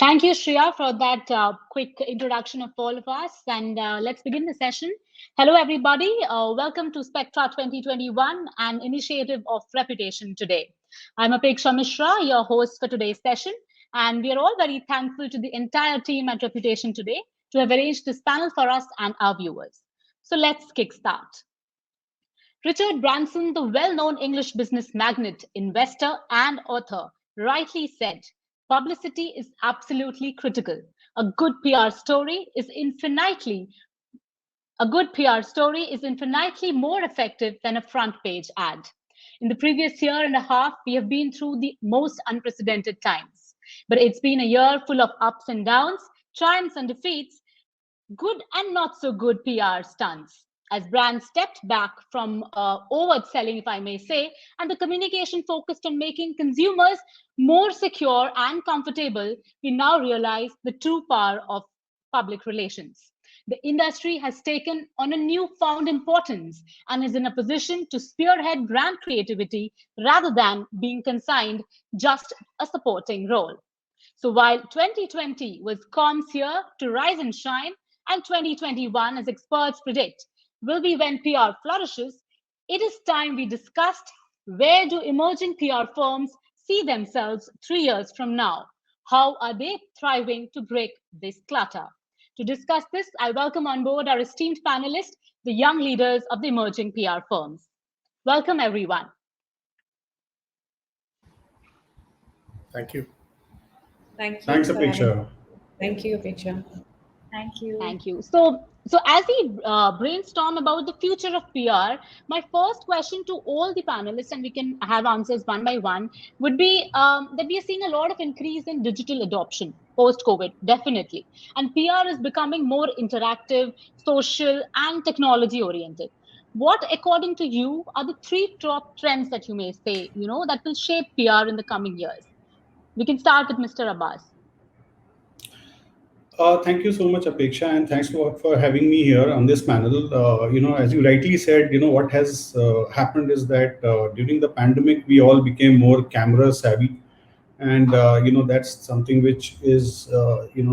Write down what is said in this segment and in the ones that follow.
Thank you, Shreya, for that quick introduction of all of us. And let's begin the session. Hello, everybody. Welcome to Spectra 2021, an initiative of Reputation Today. I'm Apeksha Mishra, your host for today's session. And we are all very thankful to the entire team at Reputation Today to have arranged this panel for us and our viewers. So let's kickstart. Richard Branson, the well-known English business magnate, investor, and author, rightly said, publicity is absolutely critical. A good PR story is infinitely more effective than a front page ad. In the previous year and a half, we have been through the most unprecedented times. But it's been a year full of ups and downs, triumphs and defeats, good and not so good PR stunts. As brands stepped back from overt selling, if I may say, and the communication focused on making consumers more secure and comfortable, we now realize the true power of public relations. The industry has taken on a newfound importance and is in a position to spearhead brand creativity rather than being consigned just a supporting role. So while 2020 was comms here to rise and shine, and 2021, as experts predict, will be when PR flourishes, it is time we discussed where do emerging PR firms see themselves 3 years from now? How are they thriving to break this clutter? To discuss this, I welcome on board our esteemed panelists, the young leaders of the emerging PR firms. Welcome, everyone. Thank you. Thank you. Thanks, Apeksha. Thank you, Apeksha. Thank you. Thank you. So as we brainstorm about the future of PR, my first question to all the panelists, and we can have answers one by one, would be that we are seeing a lot of increase in digital adoption post-COVID, definitely. And PR is becoming more interactive, social, and technology-oriented. What, according to you, are the 3 top trends that you may say, that will shape PR in the coming years? We can start with Mr. Abbas. Thank you so much, Apeksha, and thanks for having me here on this panel. As you rightly said, what has happened is that during the pandemic, we all became more camera savvy. And, that's something which is,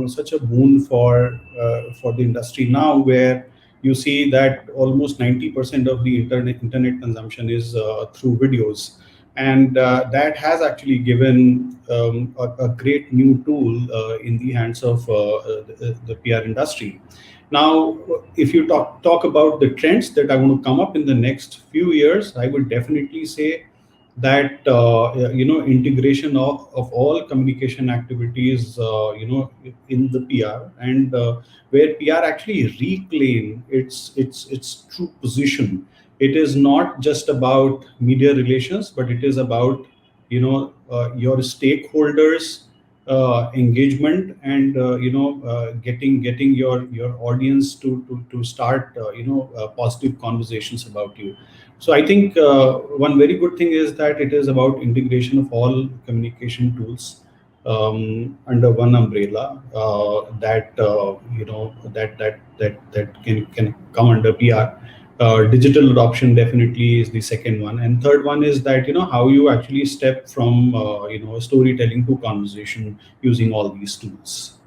such a boon for the industry now, where you see that almost 90% of the internet consumption is through videos. And that has actually given a great new tool in the hands of the PR industry. Now, if you talk about the trends that are going to come up in the next few years, I would definitely say that integration of all communication activities in the PR, and where PR actually reclaim its true position. It is not just about media relations, but it is about your stakeholders engagement, and getting your audience to start positive conversations about you. So I think one very good thing is that it is about integration of all communication tools under one umbrella that can come under PR. Digital adoption definitely is the second one, and third one is that how you actually step from storytelling to conversation using all these tools.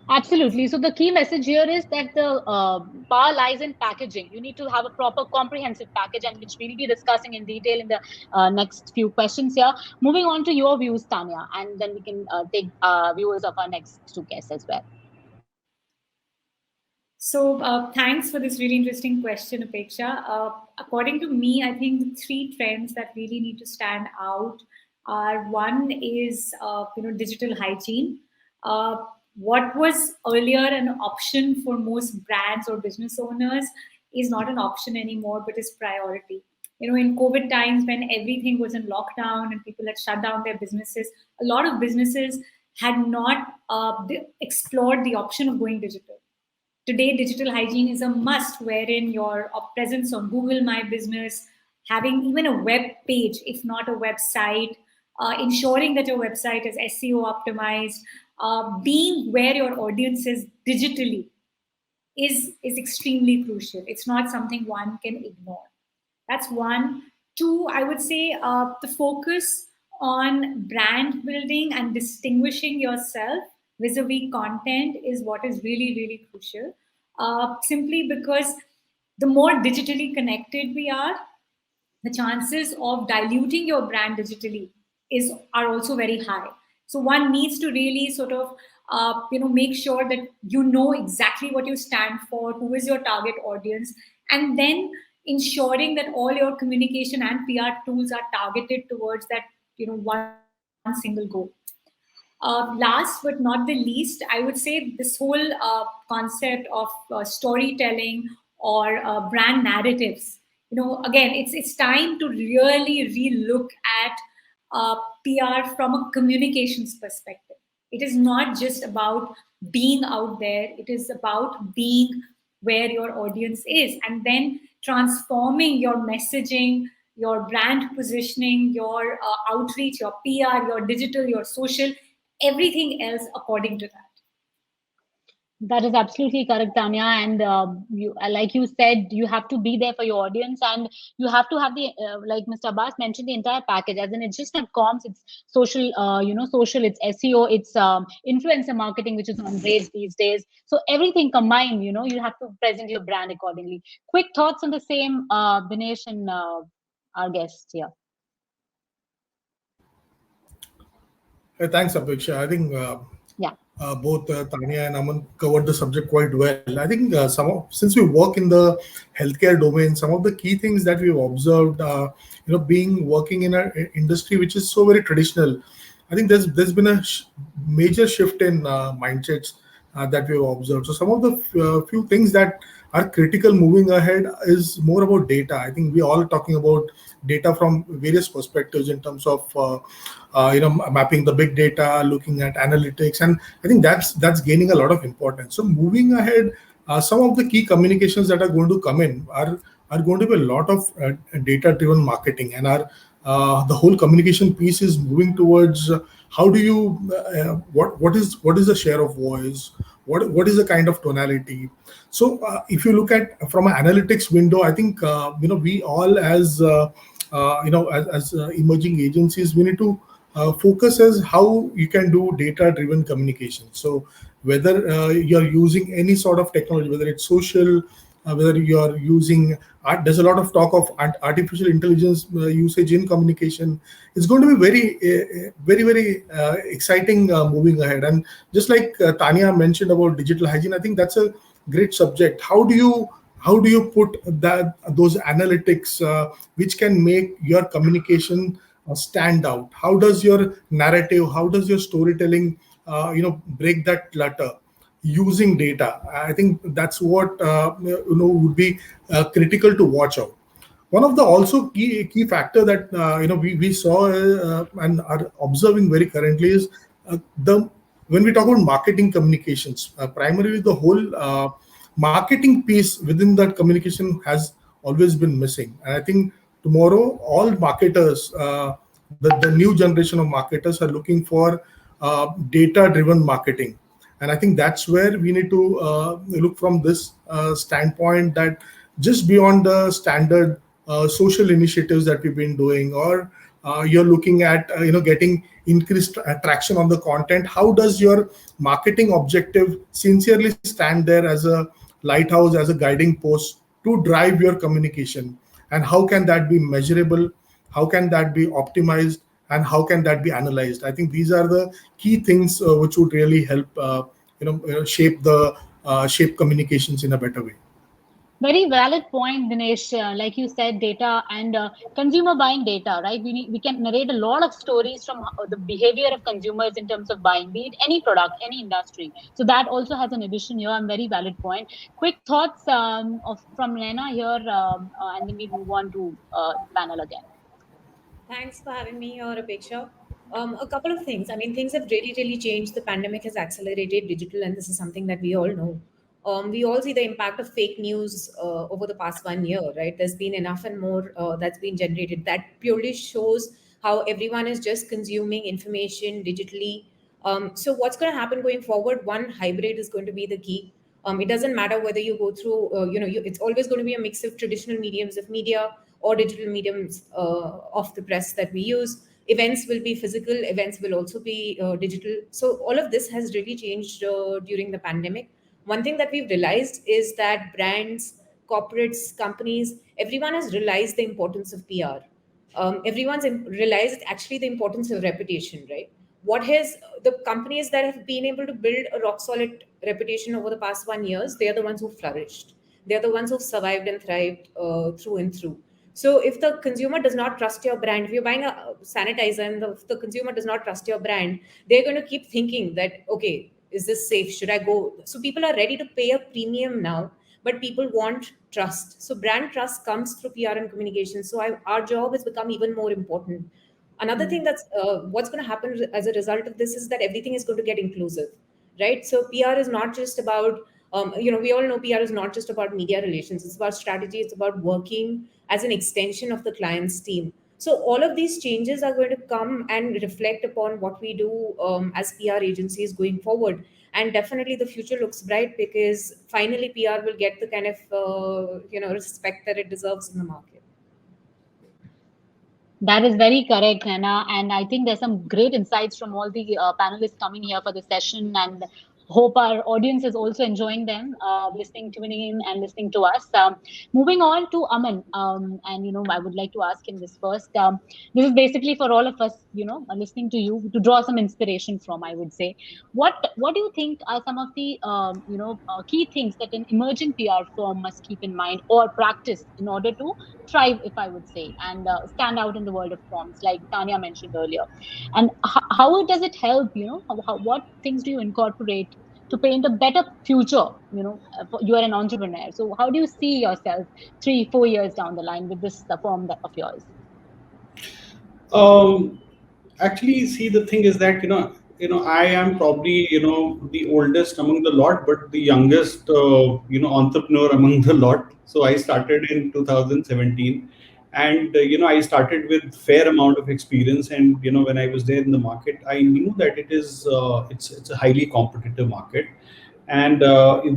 Absolutely. So the key message here is that the power lies in packaging. You need to have a proper comprehensive package, and which we'll be discussing in detail in the next few questions here. Moving on to your views, Tanya, and then we can take viewers of our next 2 guests as well. So thanks for this really interesting question, Apeksha. According to me, I think the 3 trends that really need to stand out are, one is digital hygiene. What was earlier an option for most brands or business owners is not an option anymore, but is priority. In COVID times, when everything was in lockdown and people had shut down their businesses, a lot of businesses had not explored the option of going digital. Today, digital hygiene is a must, wherein your presence on Google My Business, having even a web page, if not a website, ensuring that your website is SEO optimized, being where your audience is digitally is extremely crucial. It's not something one can ignore. That's one. 2, I would say the focus on brand building and distinguishing yourself vis-a-vis content is what is really, really crucial. Simply because the more digitally connected we are, the chances of diluting your brand digitally are also very high. So one needs to really sort of make sure that you know exactly what you stand for, who is your target audience, and then ensuring that all your communication and PR tools are targeted towards that one single goal. Last but not the least, I would say this whole concept of storytelling or brand narratives. Again, it's time to really relook at PR from a communications perspective. It is not just about being out there; it is about being where your audience is, and then transforming your messaging, your brand positioning, your outreach, your PR, your digital, your social, everything else according to that. That is absolutely correct, Tanya. And like you said, you have to be there for your audience, and you have to have the like Mr. Abbas mentioned, the entire package. As in, it's just not comms; it's social. Social. It's SEO. It's influencer marketing, which is on rage these days. So everything combined, you have to present your brand accordingly. Quick thoughts on the same, Dinesh and our guests here. Thanks, Apeksha. I think Yeah. both Tanya and Aman covered the subject quite well. I think since we work in the healthcare domain, some of the key things that we've observed, being working in an industry which is so very traditional, I think there's been a major shift in mindsets that we've observed. So some of the few things that are critical moving ahead is more about data. I think we all are talking about data from various perspectives in terms of mapping the big data, looking at analytics, and I think that's gaining a lot of importance. So moving ahead, some of the key communications that are going to come in are going to be a lot of data-driven marketing, and the whole communication piece is moving towards how do you what is the share of voice, what is the kind of tonality. So if you look at from an analytics window, I think we all as emerging agencies, we need to focus as how you can do data-driven communication. So whether you're using any sort of technology, whether it's social, whether you're using art, there's a lot of talk of artificial intelligence usage in communication. It's going to be very exciting moving ahead. And just like Tanya mentioned about digital hygiene, I think that's a great subject. How do you put those analytics which can make your communication stand out? How does your narrative, how does your storytelling break that clutter using data? I think that's what would be critical to watch out. One of the also key factor that we saw and are observing very currently is when we talk about marketing communications, primarily the whole marketing piece within that communication has always been missing. And I think tomorrow all marketers, the new generation of marketers are looking for data-driven marketing. And I think that's where we need to look from this standpoint, that just beyond the standard social initiatives that we've been doing, or you're looking at getting increased traction on the content. How does your marketing objective sincerely stand there as a lighthouse, as a guiding post to drive your communication? And how can that be measurable? How can that be optimized? And how can that be analyzed? I think these are the key things which would really help shape communications in a better way. Very valid point, Dinesh. Like you said, data and consumer buying data, right? We can narrate a lot of stories from the behavior of consumers in terms of buying, be it any product, any industry. So that also has an addition here, and very valid point. Quick thoughts from Naina here, and then we move on to panel again. Thanks for having me here, Apeksha. A couple of things. I mean, things have really changed. The pandemic has accelerated digital, and this is something that we all know. We all see the impact of fake news over the past 1 year, right? There's been enough and more that's been generated. That purely shows how everyone is just consuming information digitally. So what's going to happen going forward? One, hybrid is going to be the key. It doesn't matter whether you go through, it's always going to be a mix of traditional mediums of media or digital mediums of the press that we use. Events will be physical, events will also be digital. So all of this has really changed during the pandemic. One thing that we've realized is that brands, corporates, companies, everyone has realized the importance of PR. Realized actually the importance of reputation, right? What has the companies that have been able to build a rock solid reputation over the past 1 years, they are the ones who flourished. They're the ones who've survived and thrived through and through. So if the consumer does not trust your brand, if you're buying a sanitizer and the consumer does not trust your brand, they're going to keep thinking that, okay, is this safe? Should I go? So people are ready to pay a premium now, but people want trust. So brand trust comes through PR and communication. So our job has become even more important. Another thing that's what's going to happen as a result of this is that everything is going to get inclusive, right? So PR is not just about we all know PR is not just about media relations. It's about strategy. It's about working as an extension of the client's team. So all of these changes are going to come and reflect upon what we do as PR agencies going forward. And definitely the future looks bright because finally PR will get the kind of respect that it deserves in the market. That is very correct, Hannah. And I think there's some great insights from all the panelists coming here for the session. And hope our audience is also enjoying them, tuning in and listening to us. Moving on to Aman, and I would like to ask him this first. This is basically for all of us, listening to you to draw some inspiration from. I would say, what do you think are some of the key things that an emerging PR firm must keep in mind or practice in order to thrive, if I would say, and stand out in the world of comms, like Tanya mentioned earlier? And how does it help? What things do you incorporate to paint a better future? You are an entrepreneur, so how do you see yourself 3-4 years down the line with this firm of yours? Actually, see, the thing is that I am probably the oldest among the lot, but the youngest entrepreneur among the lot. So I started in 2017, and I started with fair amount of experience. And when I was there in the market, I knew that it's a highly competitive market. And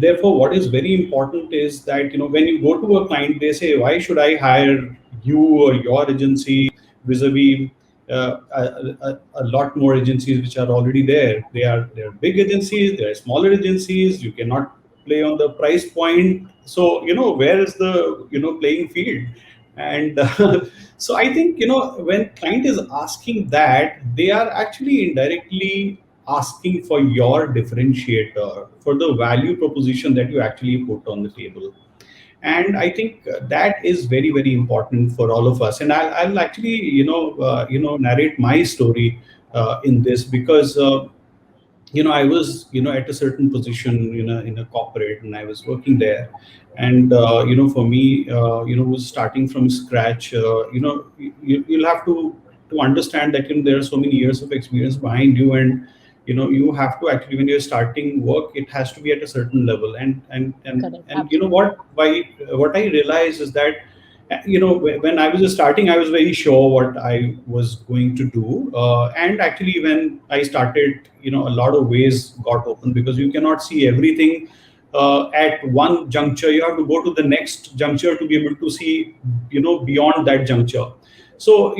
therefore, what is very important is that when you go to a client, they say, why should I hire you or your agency vis-a-vis a lot more agencies which are already there? They're big agencies, they are smaller agencies. You cannot play on the price point. So where is the playing field? And so I think when client is asking that, they are actually indirectly asking for your differentiator, for the value proposition that you actually put on the table. And I think that is very, very important for all of us. And I'll actually narrate my story in this, because I was at a certain position in a corporate, and I was working there. And for me, was starting from scratch. You'll have to understand that there are so many years of experience behind you, and you have to actually, when you're starting work, it has to be at a certain level. And what I realized is that when I was starting, I was very sure what I was going to do. And actually, when I started, a lot of ways got open, because you cannot see everything at one juncture. You have to go to the next juncture to be able to see, beyond that juncture. So,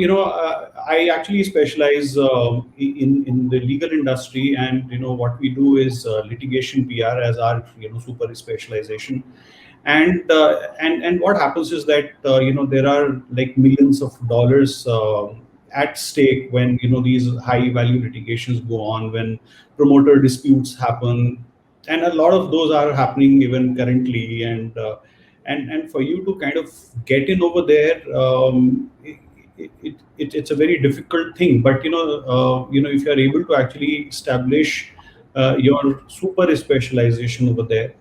I actually specialize in the legal industry, and what we do is litigation PR as our super specialization. And what happens is that there are like millions of dollars at stake when these high value litigations go on, when promoter disputes happen, and a lot of those are happening even currently. And for you to kind of get in over there, it's a very difficult thing. But if you are able to actually establish your super specialization over there,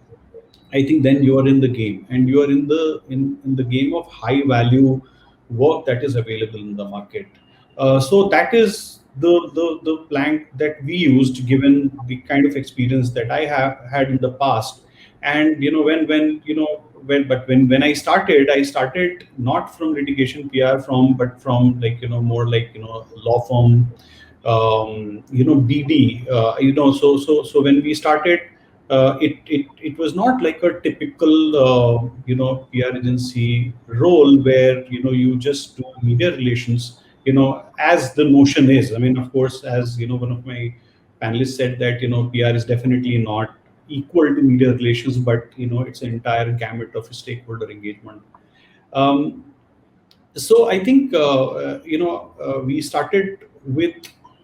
I think then you are in the game, and you are in the game of high value work that is available in the market. So that is the plank that we used, given the kind of experience that I have had in the past. And when I started not from litigation PR, but from like more like law firm, BD. So when we started, it was not like a typical PR agency role where you just do media relations. as the notion is. I mean, of course, as one of my panelists said that PR is definitely not equal to media relations, but it's an entire gamut of stakeholder engagement. So I think we started with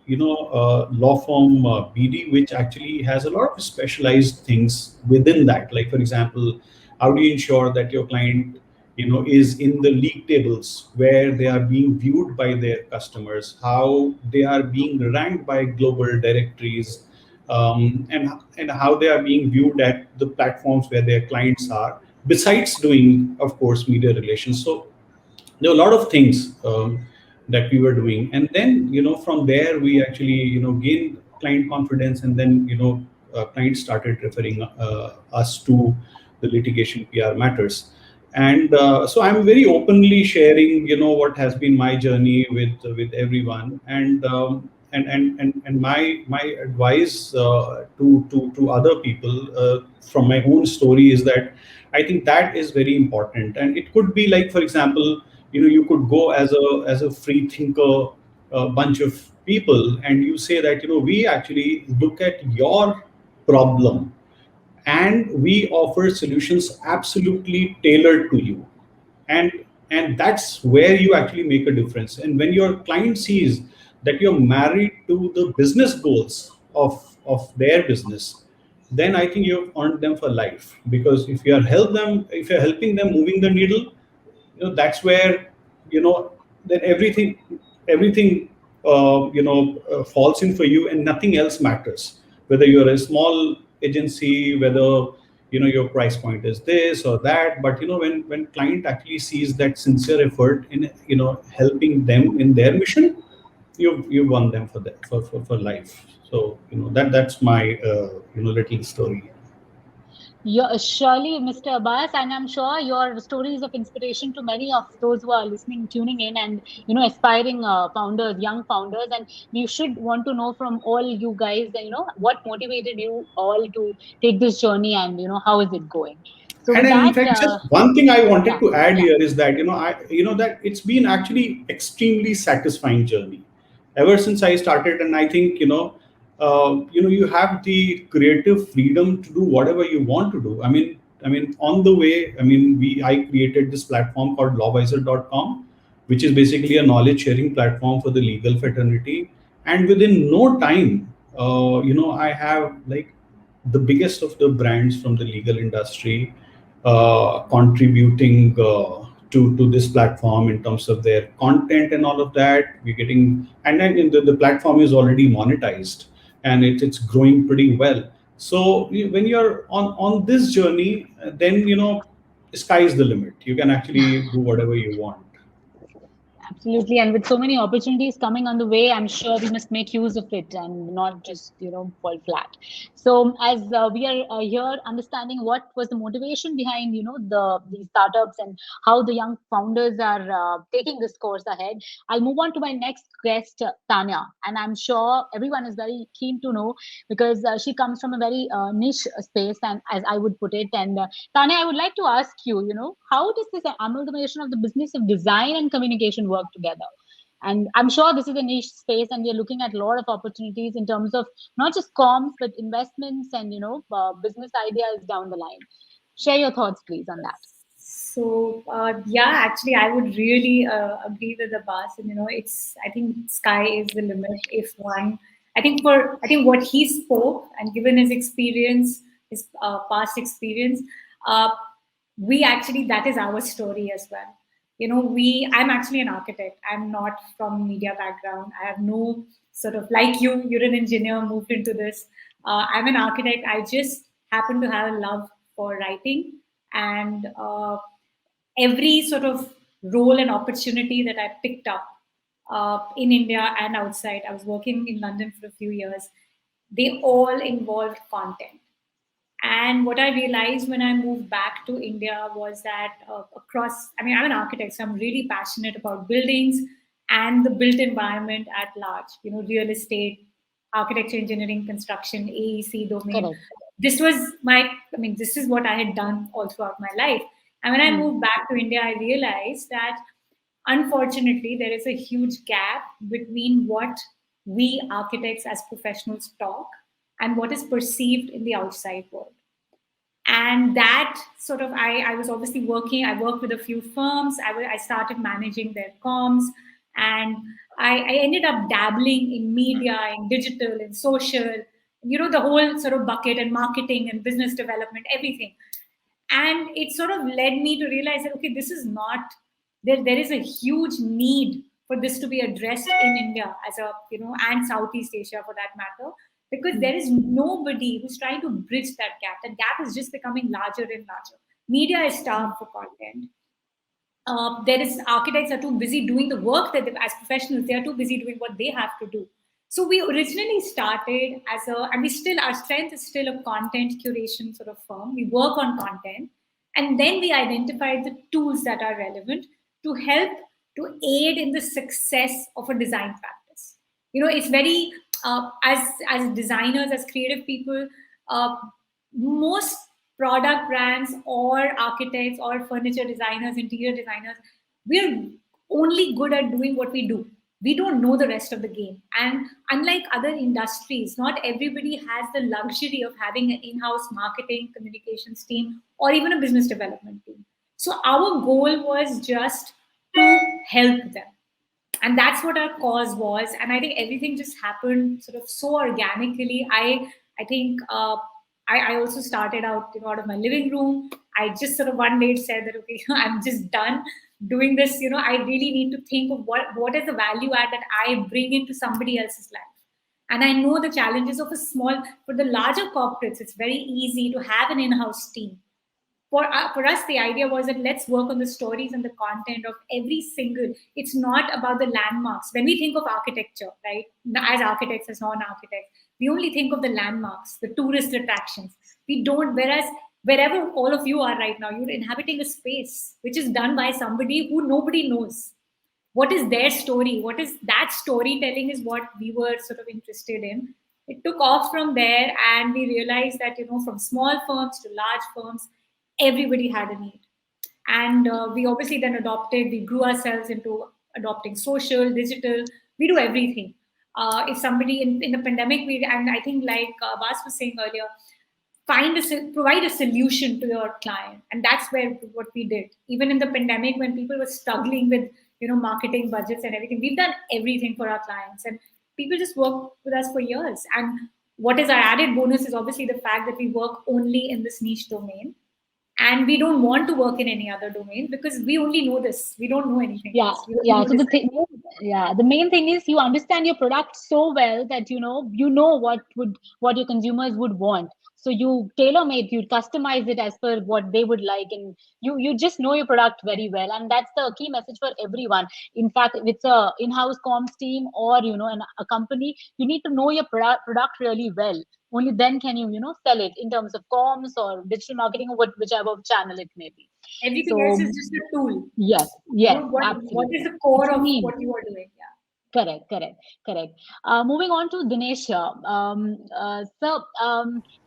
law firm BD, which actually has a lot of specialized things within that. Like, for example, how do you ensure that your client is in the league tables where they are being viewed by their customers, how they are being ranked by global directories, and how they are being viewed at the platforms where their clients are, besides doing, of course, media relations. So there were a lot of things that we were doing, and then from there we actually gained client confidence, and then clients started referring us to the litigation PR matters. And so I'm very openly sharing what has been my journey with everyone, and my advice to other people from my own story is that I think that is very important. And it could be like, for example, you could go as a free thinker, bunch of people, and you say that we actually look at your problem and we offer solutions absolutely tailored to you, and that's where you actually make a difference. And when your client sees that you're married to the business goals of their business, then I think you've earned them for life. Because if you're helping them moving the needle, that's where then everything falls in for you, and nothing else matters, whether you're a small agency, whether your price point is this or that. But when client actually sees that sincere effort in helping them in their mission, you've won them for life. So that's my little story. Yeah, surely, Mr. Abbas, and I'm sure your story is of inspiration to many of those who are listening, tuning in, and aspiring founders, young founders. And we should want to know from all you guys, what motivated you all to take this journey, and how is it going. So And with in that, fact, just one thing I wanted yeah, to add yeah. here is that that it's been actually extremely satisfying journey ever since I started. And I think you have the creative freedom to do whatever you want to do. I mean, on the way, I created this platform called lawvisor.com, which is basically a knowledge sharing platform for the legal fraternity. And within no time, I have like the biggest of the brands from the legal industry contributing to this platform in terms of their content and all of that. We're getting, and then the platform is already monetized, and it's growing pretty well. So when you're on this journey, then sky is the limit. You can actually do whatever you want. Absolutely. And with so many opportunities coming on the way, I'm sure we must make use of it and not just, fall flat. So as we are here understanding what was the motivation behind, these startups and how the young founders are taking this course ahead, I'll move on to my next guest, Tanya. And I'm sure everyone is very keen to know because she comes from a very niche space, and as I would put it. And Tanya, I would like to ask you, how does this amalgamation of the business of design and communication work together? And I'm sure this is a niche space, and we're looking at a lot of opportunities in terms of not just comms, but investments and, business ideas down the line. Share your thoughts, please, on that. So yeah, actually, I would really agree with Abbas, and I think sky is the limit. If one, I think what he spoke, and given his experience, his past experience, that is our story as well. I'm actually an architect. I'm not from media background. I have no sort of, like you're an engineer, moved into this. I'm an architect. I just happen to have a love for writing, and every sort of role and opportunity that I picked up in India and outside. I was working in London for a few years. They all involved content. And what I realized when I moved back to India was that I'm an architect, so I'm really passionate about buildings and the built environment at large, real estate, architecture, engineering, construction, AEC domain. Correct. This is what I had done all throughout my life. And when I moved back to India, I realized that unfortunately, there is a huge gap between what we architects as professionals talk and what is perceived in the outside world. And that sort of, I was obviously I worked with a few firms. I started managing their comms, and I ended up dabbling in media, in digital, in social, the whole sort of bucket, and marketing and business development, everything. And it sort of led me to realize that, okay, this is not, there is a huge need for this to be addressed in India as a, and Southeast Asia for that matter, because there is nobody who's trying to bridge that gap. That gap is just becoming larger and larger. Media is starved for content. There is architects are too busy doing the work that as professionals, they are too busy doing what they have to do. So we originally started our strength is still a content curation sort of firm. We work on content, and then we identified the tools that are relevant to help to aid in the success of a design practice. It's very, as designers, as creative people, most product brands or architects or furniture designers, interior designers, we're only good at doing what we do. We don't know the rest of the game. And unlike other industries, not everybody has the luxury of having an in-house marketing, communications team, or even a business development team. So our goal was just to help them. And that's what our cause was. And I think everything just happened sort of so organically. I think I also started out, out of my living room. I just sort of one day said that, okay, I'm just done doing this. I really need to think of what is the value add that I bring into somebody else's life. And I know the challenges of for the larger corporates, it's very easy to have an in-house team. For us, the idea was that let's work on the stories and the content of every single, it's not about the landmarks. When we think of architecture, right, as architects, as non-architects, we only think of the landmarks, the tourist attractions. We don't, whereas wherever all of you are right now, you're inhabiting a space which is done by somebody who nobody knows. What is their story? What is that storytelling is what we were sort of interested in. It took off from there, and we realized that, from small firms to large firms, everybody had a need. And we obviously then we grew ourselves into adopting social, digital, we do everything. If somebody in the pandemic, and I think like Abbas was saying earlier, provide a solution to your client. And that's what we did. Even in the pandemic, when people were struggling with, marketing budgets and everything, we've done everything for our clients. And people just work with us for years. And what is our added bonus is obviously the fact that we work only in this niche domain. And we don't want to work in any other domain because we only know this. We don't know anything else. So the main thing is you understand your product so well that you know what your consumers would want. So you tailor-made, you customize it as per what they would like, and you just know your product very well. And that's the key message for everyone. In fact, if it's a in-house comms team or a company, you need to know your product really well. Only then can you sell it in terms of comms or digital marketing or whichever channel it may be. Everything else is just a tool. Yes, what is the core of what you are doing? Yeah. Correct. Moving on to Dinesh here.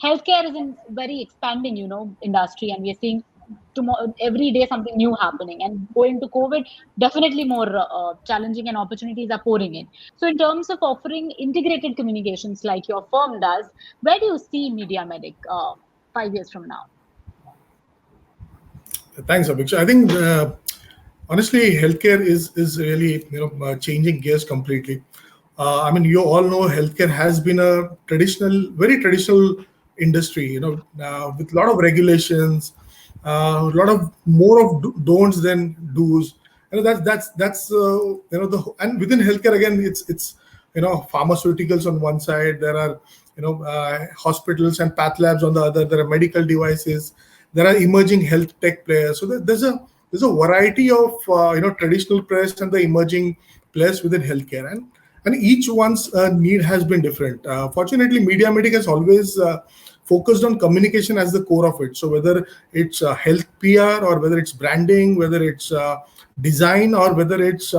Healthcare is in very expanding, industry, and we are seeing every day something new happening. And going to COVID, definitely more challenging and opportunities are pouring in. So in terms of offering integrated communications like your firm does, where do you see MediaMedic 5 years from now? Thanks, Apeksha. I think honestly, healthcare is really changing gears completely. You all know healthcare has been a very traditional industry. With a lot of regulations, a lot of more of don'ts than do's. That's and within healthcare again, it's pharmaceuticals on one side. There are hospitals and path labs on the other. There are medical devices. There are emerging health tech players. So there's a variety of traditional players and the emerging players within healthcare, and each one's need has been different. Fortunately, MediaMedic has always focused on communication as the core of it. So whether it's health PR or whether it's branding, whether it's design or whether it's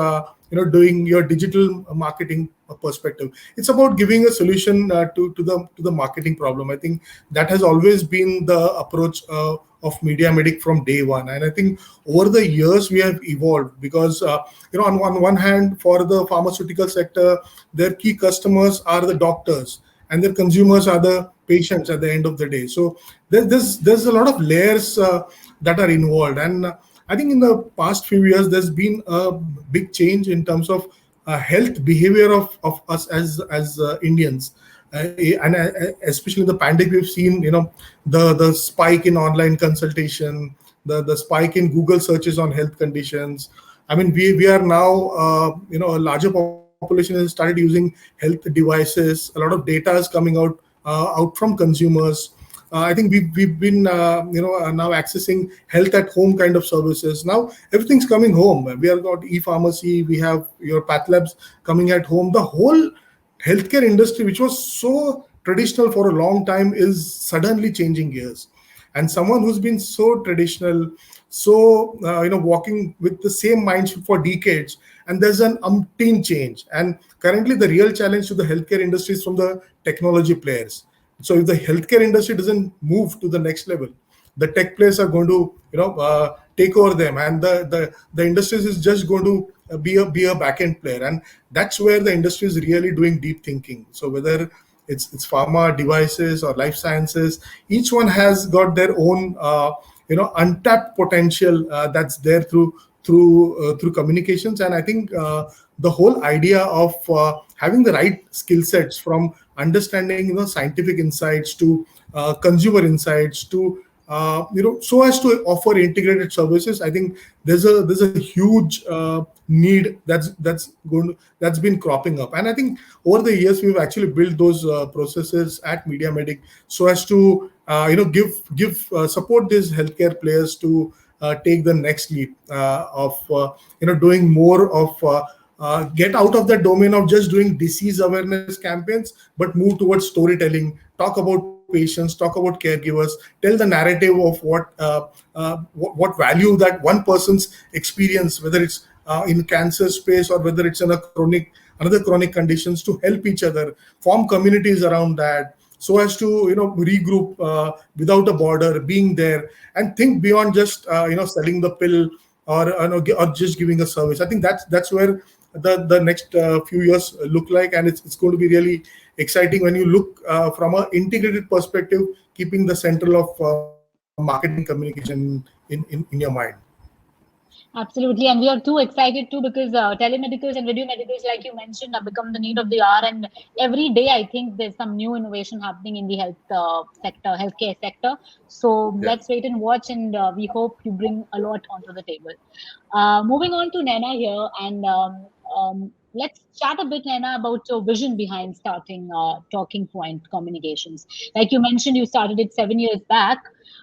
doing your digital marketing perspective. It's about giving a solution to the marketing problem. I think that has always been the approach of Media Medic from day one. And I think over the years we have evolved because on one hand, for the pharmaceutical sector, their key customers are the doctors and their consumers are the patients at the end of the day. So there's a lot of layers that are involved. And I think in the past few years, there's been a big change in terms of health behavior of us as Indians. And especially in the pandemic, we've seen the spike in online consultation, the spike in Google searches on health conditions. I mean, we are now a larger population has started using health devices. A lot of data is coming out from consumers. I think we've been now accessing health at home kind of services. Now everything's coming home. We have got e-pharmacy. We have your path labs coming at home. The whole healthcare industry, which was so traditional for a long time, is suddenly changing gears. And someone who's been so traditional, so walking with the same mindset for decades, and there's an umpteen change. And currently, the real challenge to the healthcare industry is from the technology players. So if the healthcare industry doesn't move to the next level, the tech players are going to take over them, and the industry is just going to be a back-end player. And that's where the industry is really doing deep thinking. So whether it's pharma, devices, or life sciences, each one has got their own untapped potential that's there through communications. And I think the whole idea of having the right skill sets, from understanding scientific insights to consumer insights to so as to offer integrated services. I think there's a huge need that's been cropping up. And I think over the years we've actually built those processes at Media Medic so as to give support these healthcare players to take the next leap of doing more of get out of the domain of just doing disease awareness campaigns, but move towards storytelling, talk about patients, talk about caregivers, tell the narrative of what value that one person's experience, whether it's in cancer space or whether it's in another chronic conditions, to help each other, form communities around that, so as to regroup without a border, being there, and think beyond just selling the pill or just giving a service. I think that's where the next few years look like, and it's going to be really exciting when you look from an integrated perspective, keeping the center of marketing communication in your mind. Absolutely, and we are too excited too because telemedicals and video medicals, like you mentioned, have become the need of the hour. And every day, I think there's some new innovation happening in the healthcare sector. So let's wait and watch, and we hope you bring a lot onto the table. Moving on to Naina here, and let's chat a bit, Naina, about your vision behind starting Talking Point Communications. Like you mentioned, you started it 7 years back.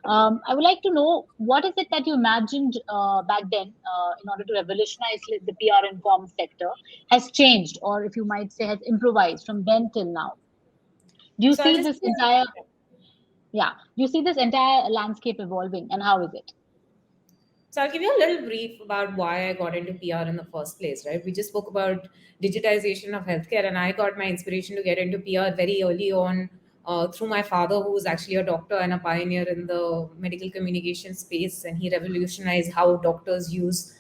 I would like to know, what is it that you imagined back then in order to revolutionize the PR and comm sector has changed, or if you might say has improvised from then till now? Do you see this entire landscape evolving, and how is it? So I'll give you a little brief about why I got into PR in the first place, right? We just spoke about digitization of healthcare, and I got my inspiration to get into PR very early on through my father, who was actually a doctor and a pioneer in the medical communication space, and he revolutionized how doctors use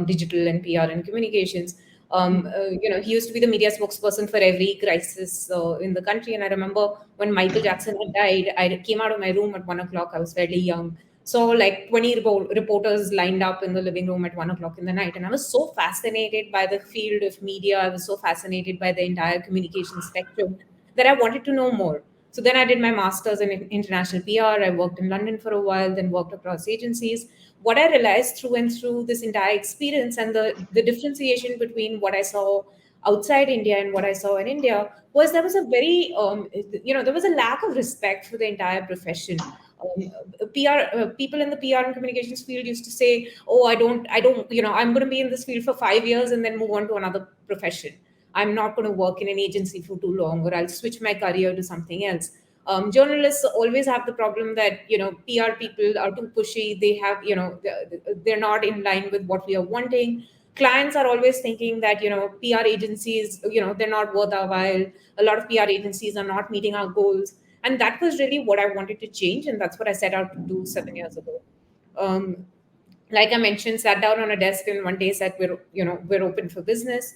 digital and PR and communications. He used to be the media spokesperson for every crisis in the country. And I remember when Michael Jackson had died, I came out of my room at 1 o'clock. I was fairly young. So like 20 reporters lined up in the living room at 1 o'clock in the night. And I was so fascinated by the field of media. I was so fascinated by the entire communication spectrum that I wanted to know more. So then I did my master's in international PR. I worked in London for a while, then worked across agencies. What I realized through and through this entire experience, and the differentiation between what I saw outside India and what I saw in India, was there was a very, there was a lack of respect for the entire profession. People in the PR and communications field used to say, "Oh, I'm going to be in this field for 5 years and then move on to another profession. I'm not going to work in an agency for too long, or I'll switch my career to something else." Journalists always have the problem that, PR people are too pushy. They have, they're not in line with what we are wanting. clients are always thinking that, PR agencies, they're not worth our while. A lot of PR agencies are not meeting our goals. And that was really what I wanted to change. And that's what I set out to do 7 years ago. Um, like I mentioned, sat down on a desk and one day said, we're open for business.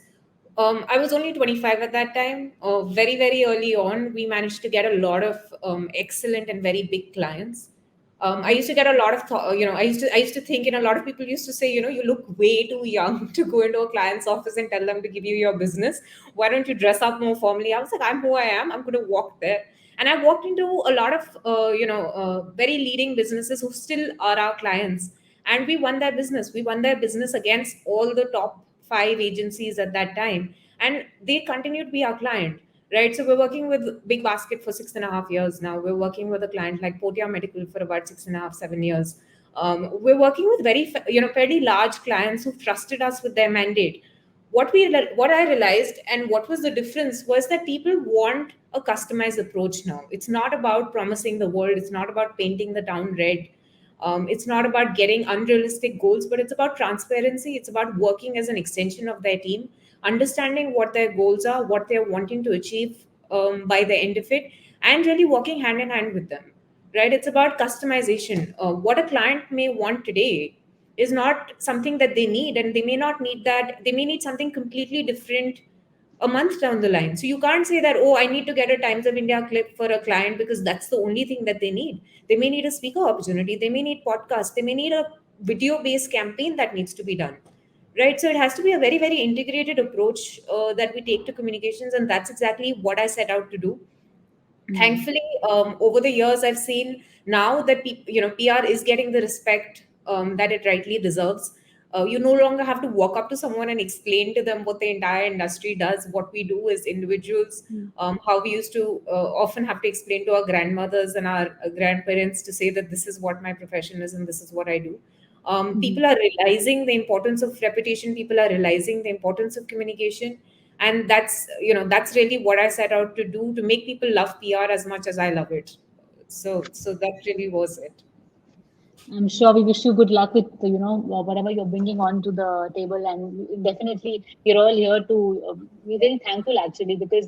I was only 25 at that time. Very, very early on, we managed to get a lot of excellent and very big clients. I used to get a lot of, I used to think, and a lot of people used to say, you look way too young to go into a client's office and tell them to give you your business. Why don't you dress up more formally? I was like, I'm who I am. I'm going to walk there. And I walked into a lot of, very leading businesses who still are our clients. And we won their business. We won their business against all the top 5 agencies at that time. And they continue to be our client. Right. So we're working with Big Basket for 6.5 years now. We're working with a client like Portia Medical for about 6.5, 7 years. We're working with fairly large clients who trusted us with their mandate. What I realized and what was the difference was that people want a customized approach now. It's not about promising the world. It's not about painting the town red. It's not about getting unrealistic goals, but it's about transparency. It's about working as an extension of their team, understanding what their goals are, what they're wanting to achieve by the end of it, and really working hand in hand with them. Right? It's about customization. What a client may want today is not something that they need, and they may not need that. They may need something completely different a month down the line. So you can't say that, oh, I need to get a Times of India clip for a client because that's the only thing that they need. They may need a speaker opportunity. They may need podcasts. They may need a video-based campaign that needs to be done. Right. So it has to be a very, very integrated approach that we take to communications. And that's exactly what I set out to do. Thankfully, over the years, I've seen now that PR is getting the respect that it rightly deserves. You no longer have to walk up to someone and explain to them what the entire industry does. What we do as individuals, how we used to often have to explain to our grandmothers and our grandparents to say that this is what my profession is and this is what I do. People are realizing the importance of reputation. People are realizing the importance of communication. And that's really what I set out to do, to make people love PR as much as I love it. So that really was it. I'm sure we wish you good luck with whatever you're bringing onto the table, and definitely we're all here to. We're very thankful actually, because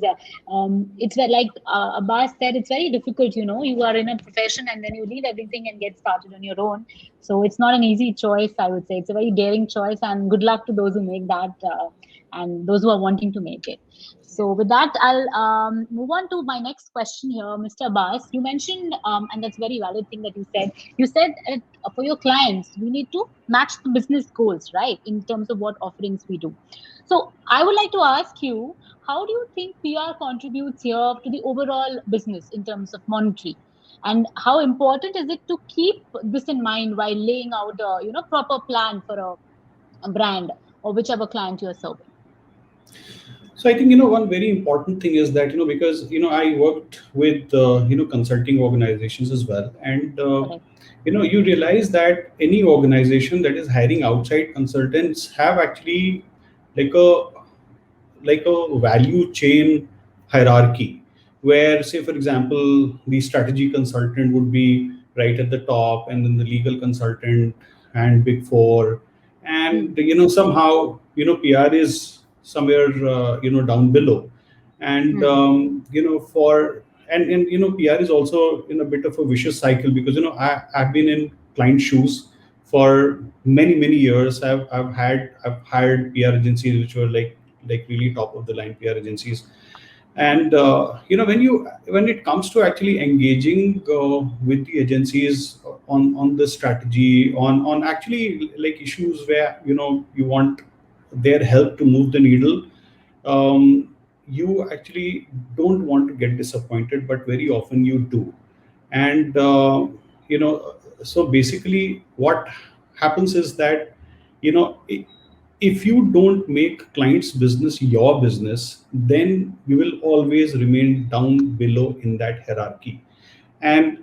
it's like Abbas said, it's very difficult. You are in a profession and then you leave everything and get started on your own. So it's not an easy choice, I would say. It's a very daring choice, and good luck to those who make that and those who are wanting to make it. So with that, I'll move on to my next question here, Mr. Abbas. You mentioned, and that's a very valid thing that you said. You said for your clients, we need to match the business goals, right, in terms of what offerings we do. So I would like to ask you, how do you think PR contributes here to the overall business in terms of monetary? And how important is it to keep this in mind while laying out a proper plan for a brand or whichever client you're serving? So I think one very important thing is that because I worked with consulting organizations as well, and you realize that any organization that is hiring outside consultants have actually like a value chain hierarchy, where, say for example, the strategy consultant would be right at the top, and then the legal consultant and Big Four, and somehow PR is somewhere down below, and PR is also in a bit of a vicious cycle, because I've been in client shoes for many years. I've hired PR agencies which were like really top of the line PR agencies, and when it comes to actually engaging with the agencies on the strategy, on actually like issues where you want their help to move the needle, you actually don't want to get disappointed, but very often you do. And so basically what happens is that if you don't make clients business your business, then you will always remain down below in that hierarchy. And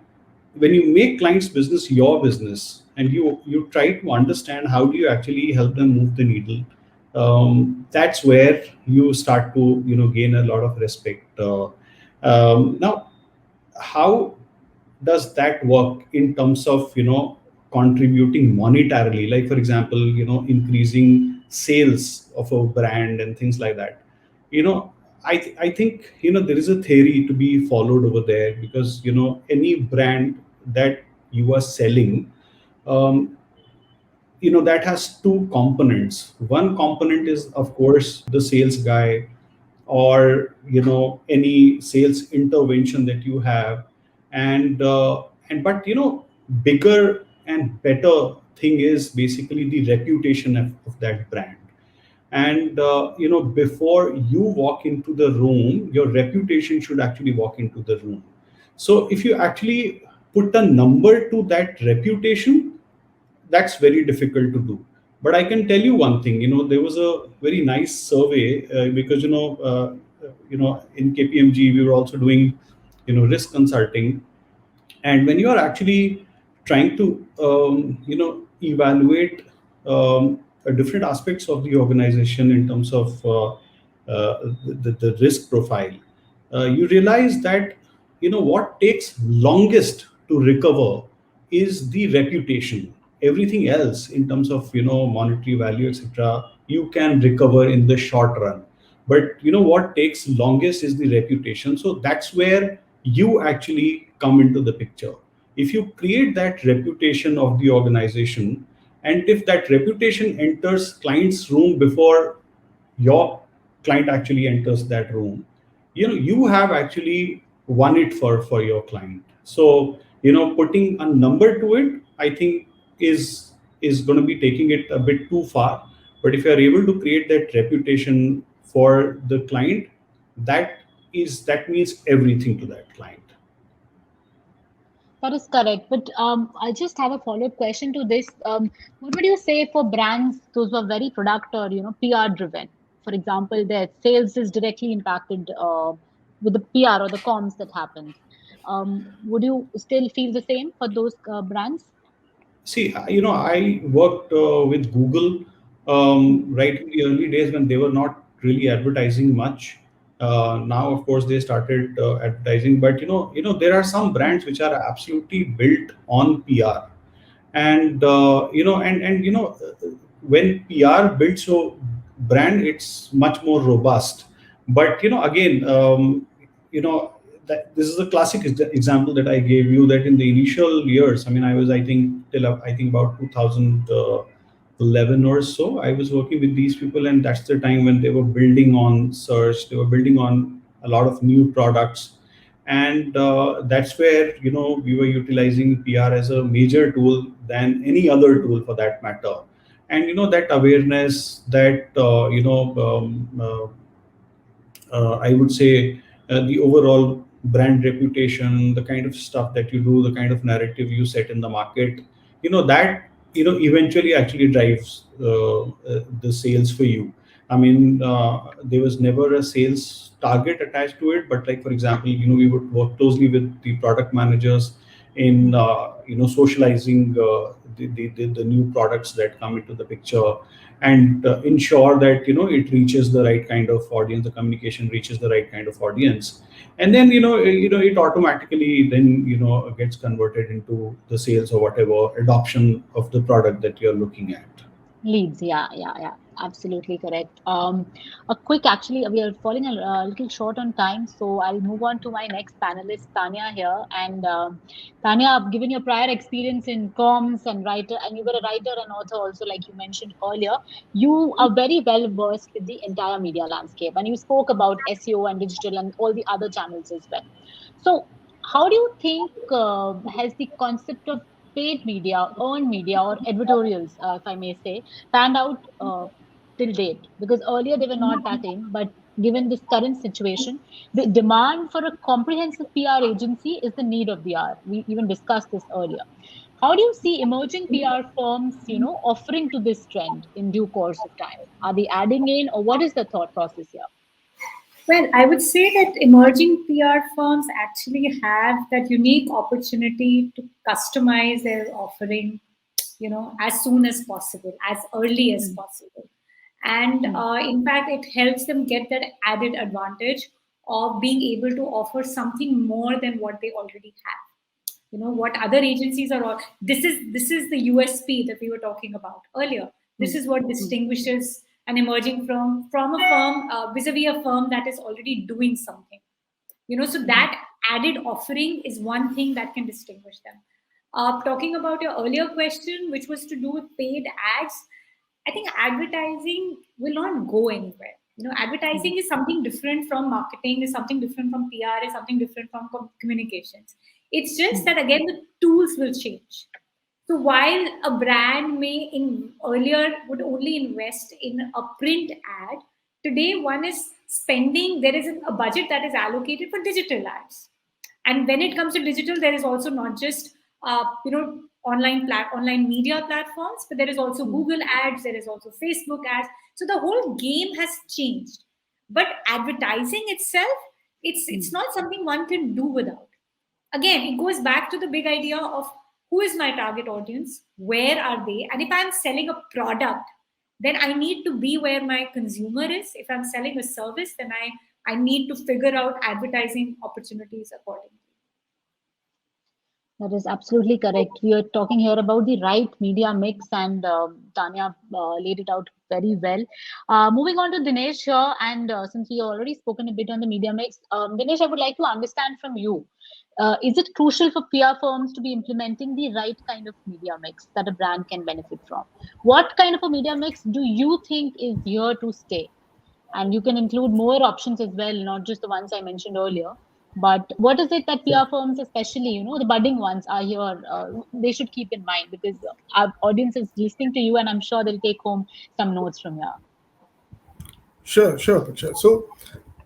when you make clients business your business, and you try to understand how do you actually help them move the needle, that's where you start to gain a lot of respect. Now, how does that work in terms of contributing monetarily? Like for example, increasing sales of a brand and things like that. I think there is a theory to be followed over there, because any brand that you are selling, um, that has two components. One component is, of course, the sales guy, or any sales intervention that you have, and but bigger and better thing is basically the reputation of that brand. And before you walk into the room, your reputation should actually walk into the room. So if you actually put a number to that reputation, that's very difficult to do. But I can tell you one thing. There was a very nice survey, because in KPMG we were also doing risk consulting. And when you are actually trying to evaluate different aspects of the organization in terms of the risk profile, you realize that what takes longest to recover is the reputation. Everything else in terms of monetary value, etc., you can recover in the short run. But what takes longest is the reputation. So that's where you actually come into the picture. If you create that reputation of the organization, and if that reputation enters client's room before your client actually enters that room, you have actually won it for your client. So putting a number to it, I think, is going to be taking it a bit too far. But if you are able to create that reputation for the client, that means everything to that client. That is correct. But I just have a follow-up question to this. What would you say for brands, those who are very product or PR driven? For example, their sales is directly impacted with the PR or the comms that happens. Would you still feel the same for those brands? See, I worked with Google right in the early days when they were not really advertising much. Now, of course, they started advertising, but there are some brands which are absolutely built on PR. And when PR builds so brand, it's much more robust. But again, that this is a classic example that I gave you, that in the initial years, I mean, I was, I think, till I think about 2011 or so, I was working with these people, and that's the time when they were building on search, they were building on a lot of new products. And that's where we were utilizing PR as a major tool than any other tool for that matter. And that awareness, that I would say, the overall brand reputation, the kind of stuff that you do, the kind of narrative you set in the market, that eventually actually drives the sales for you. I mean, there was never a sales target attached to it, but like, for example, we would work closely with the product managers in socializing the new products that come into the picture, and ensure that it reaches the right kind of audience, the communication reaches the right kind of audience. And then it automatically then gets converted into the sales or whatever adoption of the product that you're looking at. Leads, yeah, absolutely correct. A quick, actually, we are falling a little short on time, so I'll move on to my next panelist, Tanya here. And Tanya, given your prior experience in comms and writer, and you were a writer and author also, like you mentioned earlier, you are very well versed with the entire media landscape, and you spoke about SEO and digital and all the other channels as well. So, how do you think has the concept of paid media, earned media, or editorials, if I may say, panned out till date? Because earlier they were not that in, but given this current situation, the demand for a comprehensive PR agency is the need of the hour. We even discussed this earlier. How do you see emerging PR firms, offering to this trend in due course of time? Are they adding in, or what is the thought process here? Well, I would say that emerging PR firms actually have that unique opportunity to customize their offering, as soon as possible, as early as possible. And in fact, it helps them get that added advantage of being able to offer something more than what they already have. What other agencies are all. This is the USP that we were talking about earlier. This is what distinguishes an emerging firm from a firm vis-a-vis a firm that is already doing something. So that added offering is one thing that can distinguish them. Talking about your earlier question, which was to do with paid ads, I think advertising will not go anywhere. Advertising is something different from marketing, is something different from PR, is something different from communications. It's just that, again, the tools will change. So while a brand may earlier would only invest in a print ad, today one is spending, there is a budget that is allocated for digital ads. And when it comes to digital, there is also not just online media platforms, but there is also Google ads, there is also Facebook ads. So the whole game has changed. But advertising itself, it's not something one can do without. Again, it goes back to the big idea of who is my target audience, where are they, and if I'm selling a product, then I need to be where my consumer is. If I'm selling a service, then I need to figure out advertising opportunities accordingly. That is absolutely correct. We are talking here about the right media mix, and Tanya laid it out very well. Moving on to Dinesh here, and since we already spoken a bit on the media mix, Dinesh, I would like to understand from you, is it crucial for PR firms to be implementing the right kind of media mix that a brand can benefit from? What kind of a media mix do you think is here to stay? And you can include more options as well, not just the ones I mentioned earlier. But what is it that PR firms, especially, the budding ones, are here, they should keep in mind? Because our audience is listening to you, and I'm sure they'll take home some notes from here. Sure. So,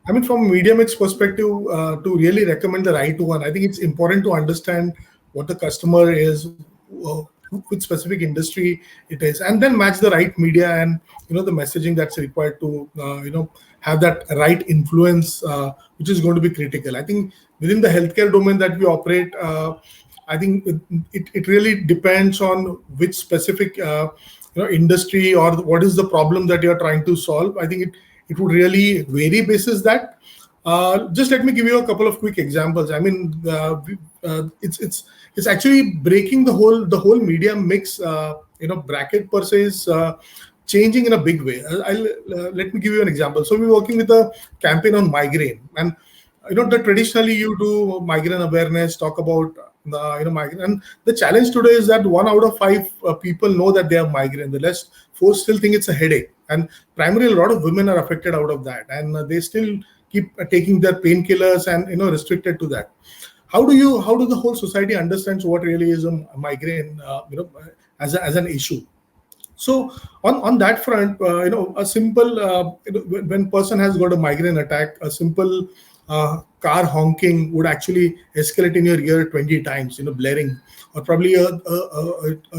from a media mix perspective, to really recommend the right one, I think it's important to understand what the customer is, which specific industry it is, and then match the right media and the messaging that's required to have that right influence, which is going to be critical. I think within the healthcare domain that we operate, I think it really depends on which specific industry or what is the problem that you're trying to solve. I think it would really vary basis that. Just let me give you a couple of quick examples. It's actually breaking the whole media mix bracket per se is changing in a big way. Let me give you an example. So we're working with a campaign on migraine, and traditionally you do migraine awareness, talk about migraine, and the challenge today is that 1 out of 5 people know that they have migraine. The rest 4 still think it's a headache, and primarily a lot of women are affected out of that, and they still keep taking their painkillers and restricted to that. How do the whole society understands what really is a migraine as an issue? So on that front, a simple when person has got a migraine attack, a simple car honking would actually escalate in your ear 20 times, blaring, or probably a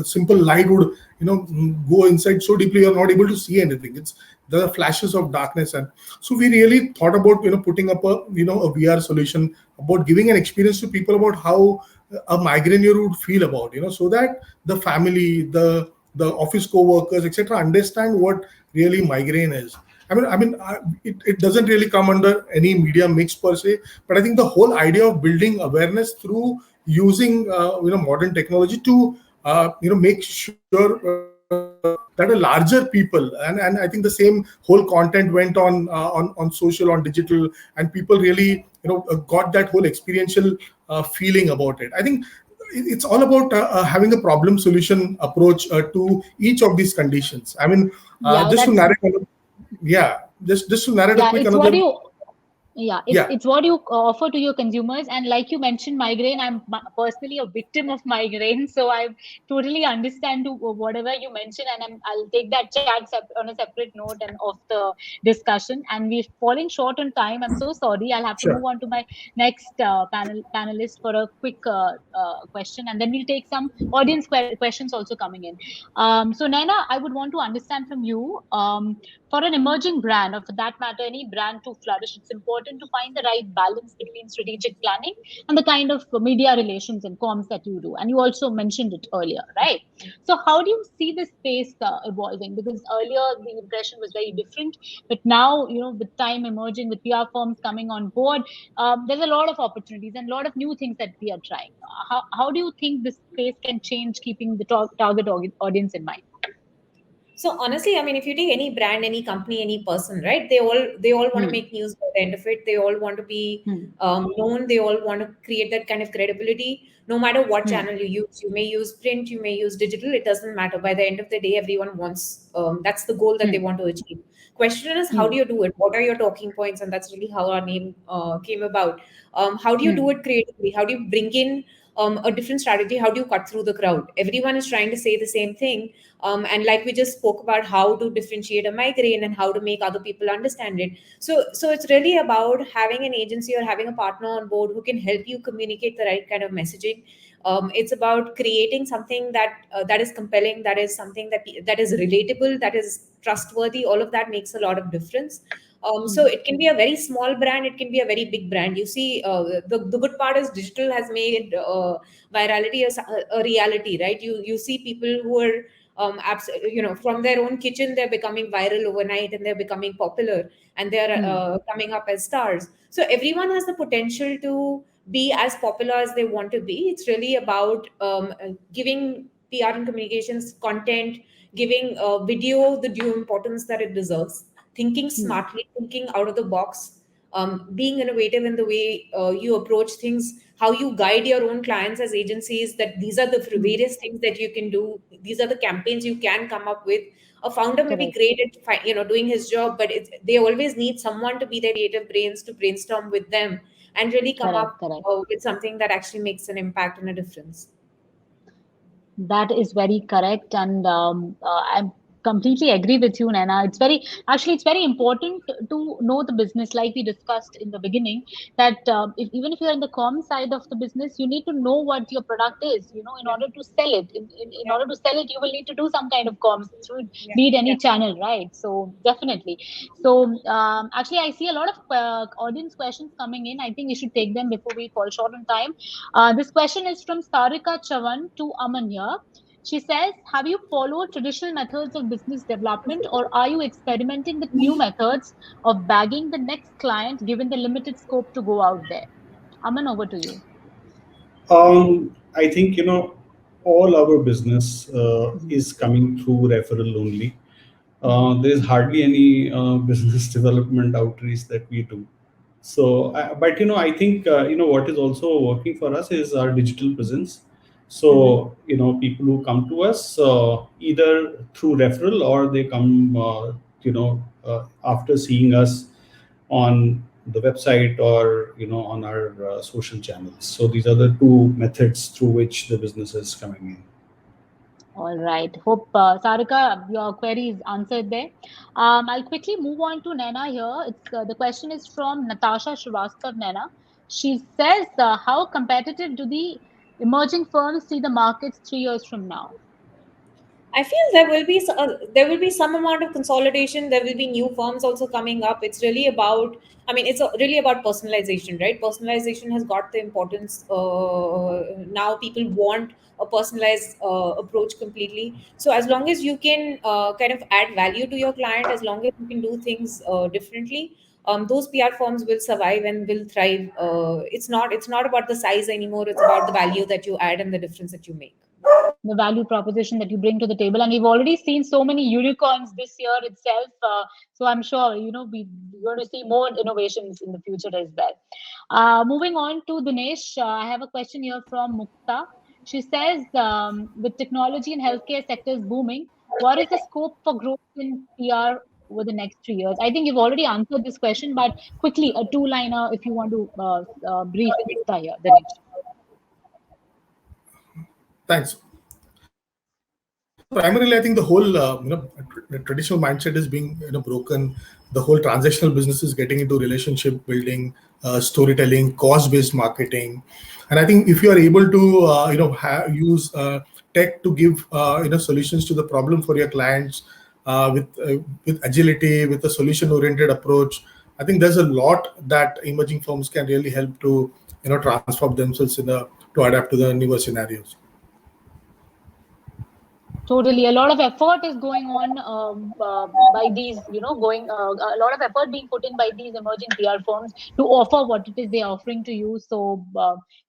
simple light would go inside so deeply you're not able to see anything. There are flashes of darkness, and so we really thought about putting up a VR solution, about giving an experience to people about how a migraineur would feel about, so that the family, the office co-workers, etc., understand what really migraine is. It doesn't really come under any media mix per se, but I think the whole idea of building awareness through using modern technology to make sure that a larger people, and I think the same whole content went on social, on digital, and people really got that whole experiential feeling about it. I think it's all about having a problem solution approach to each of these conditions. Just to narrate a quick another. It's what you offer to your consumers. And like you mentioned, migraine, I'm personally a victim of migraine, so I totally understand to whatever you mentioned, and I'll take that chat on a separate note and of the discussion. And we're falling short on time. I'm so sorry. I'll have to move on to my next panelist for a quick question, and then we'll take some audience questions also coming in. So Naina, I would want to understand from you, for an emerging brand, or for that matter, any brand to flourish, it's important to find the right balance between strategic planning and the kind of media relations and comms that you do. And you also mentioned it earlier, right? So how do you see this space evolving? Because earlier the impression was very different, but now, with time emerging, with PR firms coming on board, there's a lot of opportunities and a lot of new things that we are trying. How do you think this space can change, keeping the target audience in mind? So honestly, I mean, if you take any brand, any company, any person, right? They all want to make news by the end of it. They all want to be known. They all want to create that kind of credibility. No matter what channel you use, you may use print, you may use digital. It doesn't matter. By the end of the day, everyone wants. That's the goal that they want to achieve. Question is, how do you do it? What are your talking points? And that's really how our name came about. How do you do it creatively? How do you bring in a different strategy? How do you cut through the crowd? Everyone is trying to say the same thing. And like we just spoke about how to differentiate a migraine and how to make other people understand it. So it's really about having an agency or having a partner on board who can help you communicate the right kind of messaging. It's about creating something that is compelling, that is something that is relatable, that is trustworthy. All of that makes a lot of difference. So it can be a very small brand, it can be a very big brand. You see, the good part is digital has made virality a reality, right? You see people who are from their own kitchen, they're becoming viral overnight and they're becoming popular and they're coming up as stars. So everyone has the potential to be as popular as they want to be. It's really about giving PR and communications content, giving video the due importance that it deserves, thinking smartly, thinking out of the box, being innovative in the way you approach things, how you guide your own clients as agencies, that these are the various things that you can do. These are the campaigns you can come up with. A founder may be great at doing his job, but they always need someone to be their creative brains to brainstorm with them and really come up with something that actually makes an impact and a difference. That is very correct, and I'm completely agree with you, Naina. It's very important to know the business, like we discussed in the beginning, that even if you're in the comm side of the business, you need to know what your product is, in order to sell it. In order to sell it, you will need to do some kind of comms through be it any channel, right? So definitely. So actually, I see a lot of audience questions coming in. I think we should take them before we fall short on time. This question is from Sarika Chavan to Aman here. She says, have you followed traditional methods of business development, or are you experimenting with new methods of bagging the next client given the limited scope to go out there? Aman, over to you. I think, all our business is coming through referral only. There's hardly any business development outreach that we do. So, but I think what is also working for us is our digital presence. So people who come to us either through referral or they come after seeing us on the website or on our social channels. So these are the two methods through which the business is coming in. All right. Hope, Sarika, your query is answered there. I'll quickly move on to Naina here. The question is from Natasha Srivastav, Naina. She says, how competitive do the emerging firms see the markets 3 years from now? I feel there will be some amount of consolidation. There will be new firms also coming up. It's really about, really about personalization, right? Personalization has got the importance. Now people want a personalized approach completely. So as long as you can kind of add value to your client, as long as you can do things differently, those PR firms will survive and will thrive. It's not about the size anymore. It's about the value that you add and the difference that you make. The value proposition that you bring to the table, and we've already seen so many unicorns this year itself. So I'm sure we're going to see more innovations in the future as well. Moving on to Dinesh, I have a question here from Mukta. She says, with technology and healthcare sectors booming, what is the scope for growth in PR over the next 3 years? I think you've already answered this question, but quickly, a two-liner if you want to brief Mukta here, Dinesh. Thanks. Primarily, I think the whole traditional mindset is being broken. The whole transactional business is getting into relationship building, storytelling, cost-based marketing, and I think if you are able to use tech to give solutions to the problem for your clients with agility, with a solution-oriented approach, I think there's a lot that emerging firms can really help to transform themselves to adapt to the newer scenarios. Totally, a lot of effort is going on by these, a lot of effort being put in by these emerging PR firms to offer what it is they're offering to you. So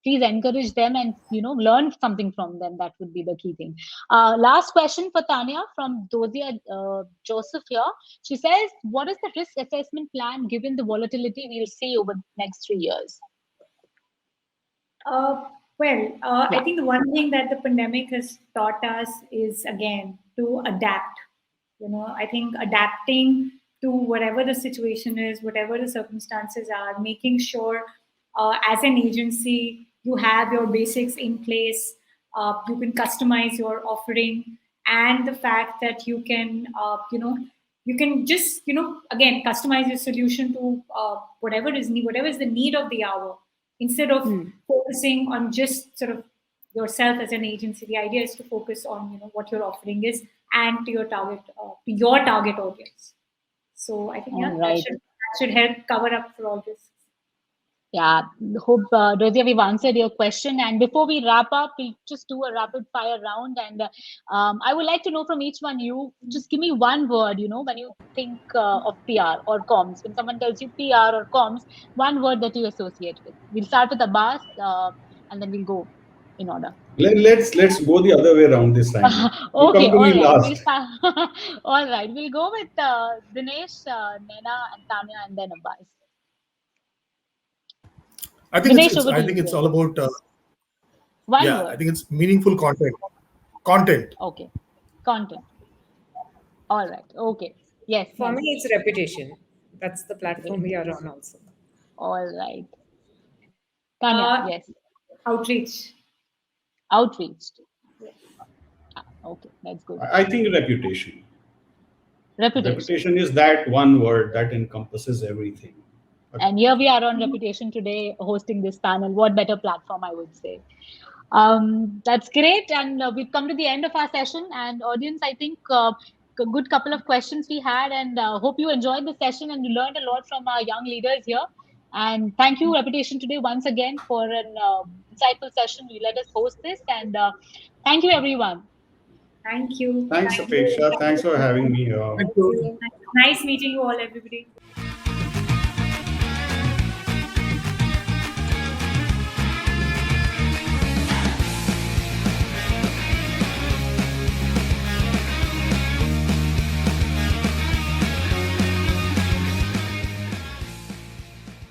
please encourage them and learn something from them. That would be the key thing. Last question for Tanya from Dosia Joseph here. She says, "What is the risk assessment plan given the volatility we'll see over the next 3 years?" I think the one thing that the pandemic has taught us is, again, to adapt. I think adapting to whatever the situation is, whatever the circumstances are, making sure as an agency you have your basics in place, you can customize your offering, and the fact that you can, you can just, again, customize your solution to whatever is the need of the hour. Instead of focusing on just sort of yourself as an agency, the idea is to focus on what your offering is and to your target audience. So I think that should help cover up for all this. Yeah, hope Dosia, we've answered your question. And before we wrap up, we'll just do a rapid fire round. And I would like to know from each one, you just give me one word, when you think of PR or comms. When someone tells you PR or comms, one word that you associate with. We'll start with Abbas and then we'll go in order. Let's go the other way around this time. Okay, all right. Last. All right, we'll go with Dinesh, Naina, and Tanya, and then Abbas. I think it's all about one word. I think it's meaningful content. Okay, content. All right. Okay. Yes. For me, it's reputation. That's the platform we are on also. All right. Tanya, yes. Outreach. Yes. Okay, that's good. I think reputation. Reputation is that one word that encompasses everything. And here we are on reputation today, hosting this panel. What better platform, I would say. That's great. And we've come to the end of our session. And audience, I think a good couple of questions we had. And hope you enjoyed the session and you learned a lot from our young leaders here. And thank you, Reputation Today, once again for an insightful session. You let us host this. And thank you, everyone. Thank you. Thanks, Apeksha. Thanks for having me here. Thank you. Nice meeting you all, everybody.